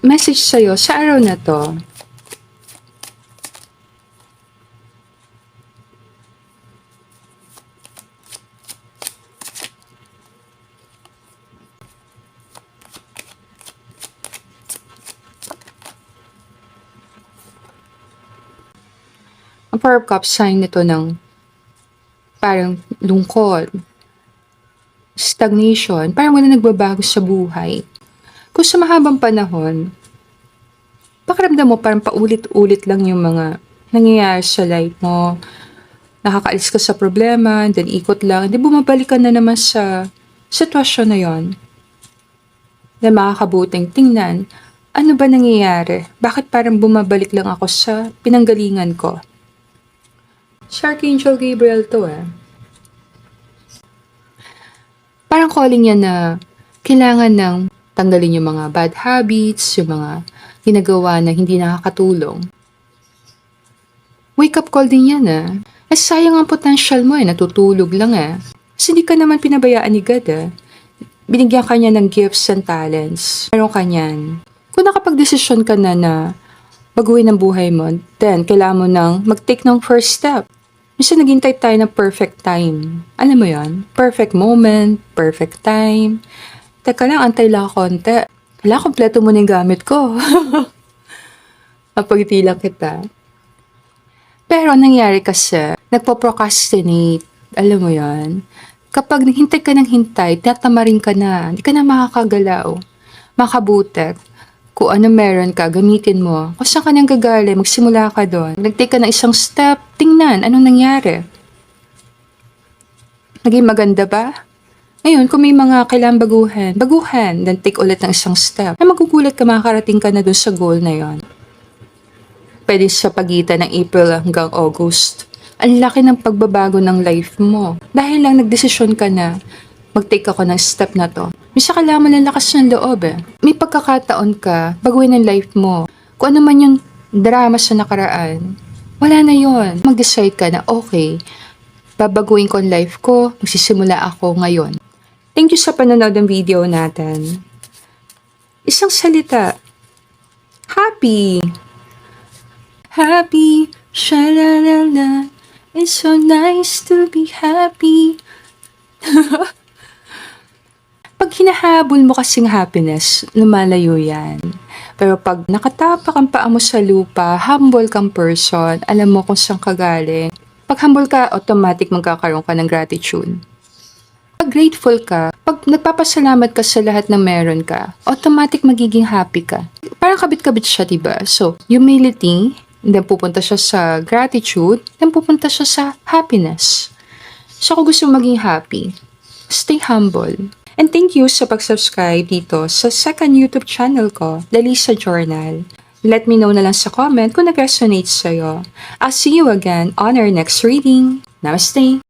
message sa'yo sa araw na to. Ang Four of Cups, sign nito ng parang lungkot, stagnation, parang wala nagbabago sa buhay. Kung sa mahabang panahon, pakiramdam mo parang paulit-ulit lang yung mga nangyayari sa life mo. Nakakaalis ka sa problema, then ikot lang, then bumabalik ka na naman sa sitwasyon na yon. Then makakabuting tingnan, ano ba nangyayari? Bakit parang bumabalik lang ako sa pinanggalingan ko? Si Archangel Gabriel to Parang calling niya na kailangan ng tanggalin yung mga bad habits, yung mga ginagawa na hindi nakakatulong. Wake up call din yan sayang ang potential mo natutulog lang Kasi hindi ka naman pinabayaan ni God Binigyan ka niya ng gifts and talents. Meron ka niyan. Kung nakapag-desisyon ka na baguhin ang buhay mo, then kailangan mo nang mag-take ng first step. Minsan naghintay tayo ng perfect time. Alam mo yon? Perfect moment, perfect time. Teka lang, antay lang konti. Kailangan kompleto mo na yung gamit ko. Napagiti lang kita. Pero nangyari kasi, nagpo-procrastinate. Alam mo yon? Kapag naghintay ka ng hintay, tatamarin ka na. Hindi ka na makakagalaw. Makabutek. Kung ano meron ka, gamitin mo. Kung saan ka nang gagali, magsimula ka doon. Nag-take ka ng isang step, tingnan, anong nangyari? Naging maganda ba? Ngayon, kung may mga kailangan baguhan, then take ulit ng isang step. Ay magugulat ka, makakarating ka na doon sa goal na yon. Pwede sa pagitan ng April hanggang August. Ang laki ng pagbabago ng life mo. Dahil lang nagdesisyon ka na, mag-take ako ng step na to. Misa kailangan mo ng lakas ng loob May pagkakataon ka, baguhin ang life mo. Kung ano man yung drama sa nakaraan, wala na yon. Mag-decide ka na, okay, babaguhin ko ang life ko, magsisimula ako ngayon. Thank you sa panonood ng video natin. Isang salita. Happy. Happy. Sha-la-la-la. It's so nice to be happy. Pag hinahabol mo kasing happiness, lumalayo yan. Pero pag nakatapak ang paa mo sa lupa, humble kang person, alam mo kung saan ka galing. Pag humble ka, automatic magkakaroon ka ng gratitude. Pag grateful ka, pag nagpapasalamat ka sa lahat ng meron ka, automatic magiging happy ka. Parang kabit-kabit siya, diba? So, humility, then pupunta siya sa gratitude, then pupunta siya sa happiness. So, kung gusto maging happy, stay humble. And thank you sa pag-subscribe dito sa second YouTube channel ko, The Lisa Journal. Let me know na lang sa comment kung nag-resonate sa'yo. I'll see you again on our next reading. Namaste!